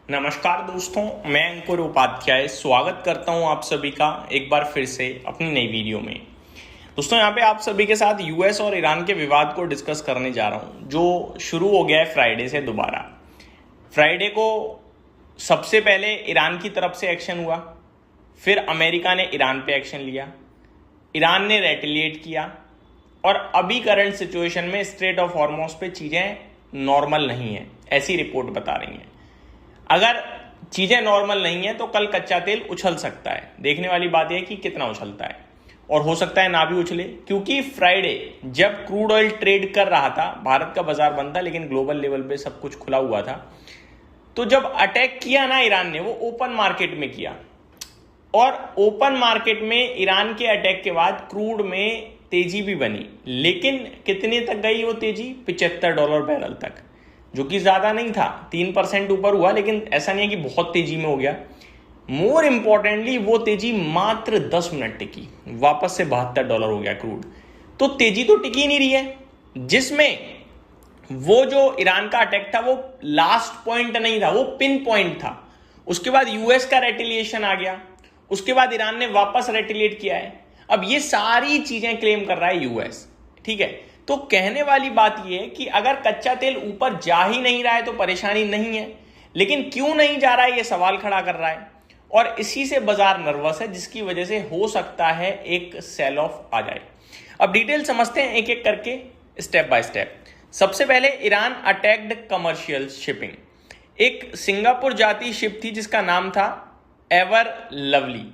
नमस्कार दोस्तों, मैं अंकुर उपाध्याय स्वागत करता हूं आप सभी का एक बार फिर से अपनी नई वीडियो में। दोस्तों, यहां पे आप सभी के साथ यूएस और ईरान के विवाद को डिस्कस करने जा रहा हूं, जो शुरू हो गया है फ्राइडे से दोबारा। फ्राइडे को सबसे पहले ईरान की तरफ से एक्शन हुआ, फिर अमेरिका ने ईरान पे एक्शन लिया, ईरान ने रेटिलिएट किया और अभी करंट सिचुएशन में स्ट्रेट ऑफ हॉर्मोज पे चीज़ें नॉर्मल नहीं है, ऐसी रिपोर्ट बता रही हैं। अगर चीजें नॉर्मल नहीं है तो कल कच्चा तेल उछल सकता है। देखने वाली बात यह है कि कितना उछलता है, और हो सकता है ना भी उछले, क्योंकि फ्राइडे जब क्रूड ऑयल ट्रेड कर रहा था, भारत का बाजार बंद था लेकिन ग्लोबल लेवल पे सब कुछ खुला हुआ था, तो जब अटैक किया ना ईरान ने, वो ओपन मार्केट में किया, और ओपन मार्केट में ईरान के अटैक के बाद क्रूड में तेजी भी बनी। लेकिन कितने तक गई वो तेजी? $75 बैरल तक, जो कि ज्यादा नहीं था, 3% ऊपर हुआ, लेकिन ऐसा नहीं है कि बहुत तेजी में हो गया। मोर इंपॉर्टेंटली वो तेजी मात्र 10 मिनट टिकी, वापस से $72 हो गया क्रूड। तो तेजी तो टिकी नहीं रही है, जिसमें वो जो ईरान का अटैक था वो लास्ट पॉइंट नहीं था, वो पिन पॉइंट था। उसके बाद यूएस का रेटिलिएशन आ गया, उसके बाद ईरान ने वापस रेटिलिएट किया है। अब ये सारी चीजें क्लेम कर रहा है यूएस, ठीक है। तो कहने वाली बात यह है कि अगर कच्चा तेल ऊपर जा ही नहीं रहा है तो परेशानी नहीं है, लेकिन क्यों नहीं जा रहा है ये सवाल खड़ा कर रहा है, और इसी से बाजार नर्वस है, जिसकी वजह से हो सकता है एक सेल ऑफ आ जाए। अब डिटेल समझते हैं एक एक करके, स्टेप बाय स्टेप। सबसे पहले ईरान अटैक्ड कमर्शियल शिपिंग। एक सिंगापुर जाती शिप थी जिसका नाम था एवर लवली,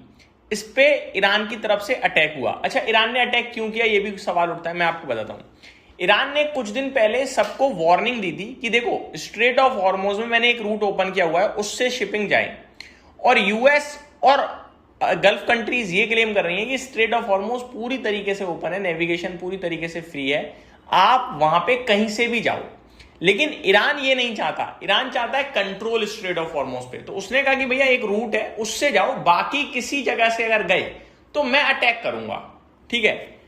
इस पे ईरान की तरफ से अटैक हुआ। अच्छा, ईरान ने अटैक क्यों किया, ये भी सवाल उठता है, मैं आपको बताता हूं। ईरान ने कुछ दिन पहले सबको वार्निंग दी थी कि देखो, स्ट्रेट ऑफ हॉर्मोज में मैंने एक रूट ओपन किया हुआ है, उससे शिपिंग जाए, और यूएस और गल्फ कंट्रीज ये क्लेम कर रही हैं कि स्ट्रेट ऑफ हॉर्मोज पूरी तरीके से ओपन है, नेविगेशन पूरी तरीके से फ्री है, आप वहां पे कहीं से भी जाओ। लेकिन ईरान ये नहीं चाहता, ईरान चाहता है कंट्रोल स्ट्रेट ऑफ हॉर्मोज पे। तो उसने कहा कि भैया एक रूट है, उससे जाओ, बाकी किसी जगह से अगर गए तो मैं अटैक करूंगा, ठीक है,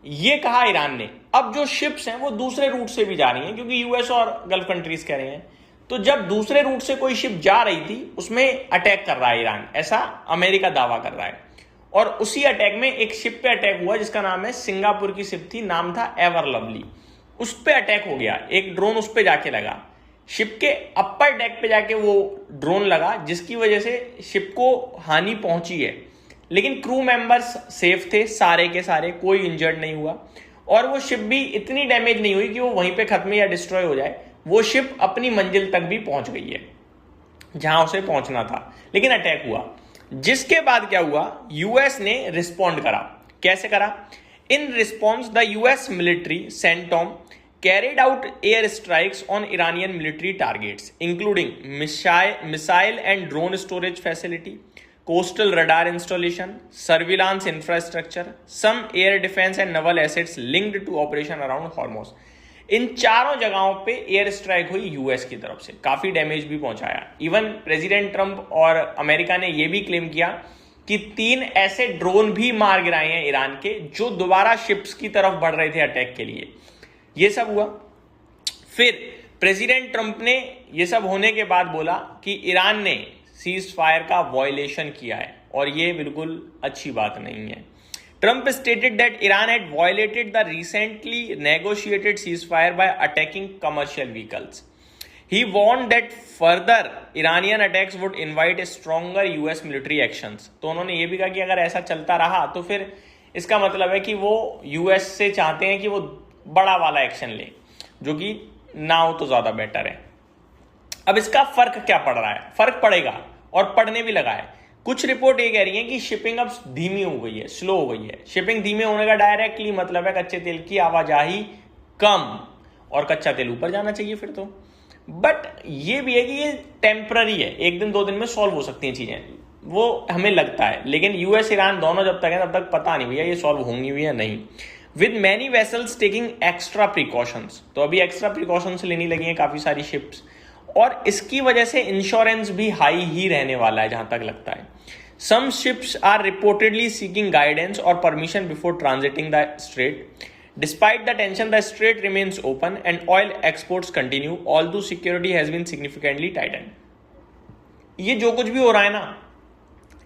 ये कहा ईरान ने। अब जो शिप्स हैं वो दूसरे रूट से भी जा रही हैं, क्योंकि यूएस और गल्फ कंट्रीज कह रहे हैं। तो जब दूसरे रूट से कोई शिप जा रही थी, उसमें अटैक कर रहा है ईरान, ऐसा अमेरिका दावा कर रहा है। और उसी अटैक में एक शिप पे अटैक हुआ जिसका नाम है, सिंगापुर की शिप थी, नाम था एवर लवली, उस पे अटैक हो गया, एक ड्रोन उस पे जाके लगा, शिप के अपर डेक पे जाके वो ड्रोन लगा, जिसकी वजह से शिप को हानि पहुंची है। लेकिन क्रू मेंबर्स सेफ थे, सारे के सारे, कोई इंजर्ड नहीं हुआ, और वो शिप भी इतनी डैमेज नहीं हुई कि वो वहीं पे खत्म या डिस्ट्रॉय हो जाए। वो शिप अपनी मंजिल तक भी पहुंच गई है जहां उसे पहुंचना था, लेकिन अटैक हुआ। जिसके बाद क्या हुआ, यूएस ने रिस्पॉन्ड करा। कैसे करा? In response the US military CENTCOM carried out air strikes on Iranian military targets, including missile and drone storage facility, coastal radar installation, surveillance infrastructure, some air defense and naval assets linked to operation around Hormuz. इन चारों जगहों पे air strike हुई US की तरफ से, काफी damage भी पहुंचाया। इवन प्रेसिडेंट ट्रंप और अमेरिका ने यह भी क्लेम किया कि 3 ऐसे ड्रोन भी मार गिराए हैं ईरान के, जो दोबारा शिप्स की तरफ बढ़ रहे थे अटैक के लिए। ये सब हुआ। फिर प्रेसिडेंट ट्रंप ने ये सब होने के बाद बोला कि ईरान ने सीज फायर का वायलेशन किया है, और ये बिल्कुल अच्छी बात नहीं है। Trump stated that Iran had violated the recently negotiated cease fire bye attacking commercial vehicles. He warned that further Iranian attacks would invite stronger US military actions. तो उन्होंने ये भी कहा कि अगर ऐसा चलता रहा तो फिर इसका मतलब है कि वो यूएस से चाहते हैं कि वो बड़ा वाला एक्शन ले, जो कि ना हो तो ज्यादा बेटर है। अब इसका फर्क क्या पड़ रहा है? फर्क पड़ेगा, और पड़ने भी लगा है। कुछ रिपोर्ट ये कह रही है कि शिपिंग अब धीमी हो गई है, स्लो हो गई है। शिपिंग धीमे होने का डायरेक्टली मतलब है कच्चे तेल की आवाजाही कम, और कच्चा तेल ऊपर जाना चाहिए फिर तो। बट ये भी है कि ये टेम्पररी है, 1 दिन 2 दिन में सॉल्व हो सकती हैं चीजें, वो हमें लगता है। लेकिन यूएस ईरान दोनों जब तक है तब तक पता नहीं भैया ये सॉल्व होंगी भी या नहीं। With many vessels taking extra precautions, तो अभी एक्स्ट्रा प्रिकॉशंस लेनी लगी हैं काफी सारी शिप्स, और इसकी वजह से इंश्योरेंस भी हाई ही रहने वाला है जहां तक लगता है। Some ships are reportedly seeking guidance और permission before transiting the strait. Despite the tension, the strait remains open and oil exports continue, although security has been significantly tightened. ये जो कुछ भी हो रहा है ना,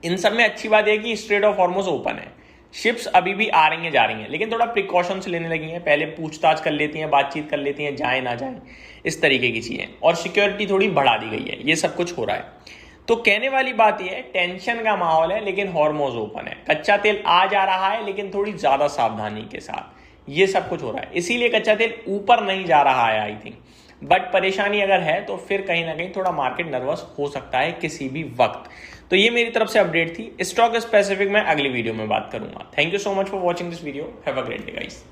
इन सब में अच्छी बात है कि स्ट्रेट ऑफ हॉर्मुज ओपन है, शिप्स अभी भी आ रही हैं जा रही हैं, लेकिन थोड़ा प्रिकॉशंस लेने लगी हैं, पहले पूछताछ कर लेती हैं, बातचीत कर लेती हैं, जाए ना जाए, इस तरीके की चीजें, और सिक्योरिटी थोड़ी बढ़ा दी गई है। ये सब कुछ हो रहा है। तो कहने वाली बात यह है, टेंशन का माहौल है लेकिन हॉर्मोज ओपन है, कच्चा तेल आ जा रहा है लेकिन थोड़ी ज्यादा सावधानी के साथ, ये सब कुछ हो रहा है। इसीलिए कच्चा तेल ऊपर नहीं जा रहा है आई थिंक, बट परेशानी अगर है तो फिर कहीं ना कहीं थोड़ा मार्केट नर्वस हो सकता है किसी भी वक्त। तो ये मेरी तरफ से अपडेट थी। स्टॉक स्पेसिफिक मैं अगली वीडियो में बात करूंगा। Thank you so much for watching this video. Have a great day guys.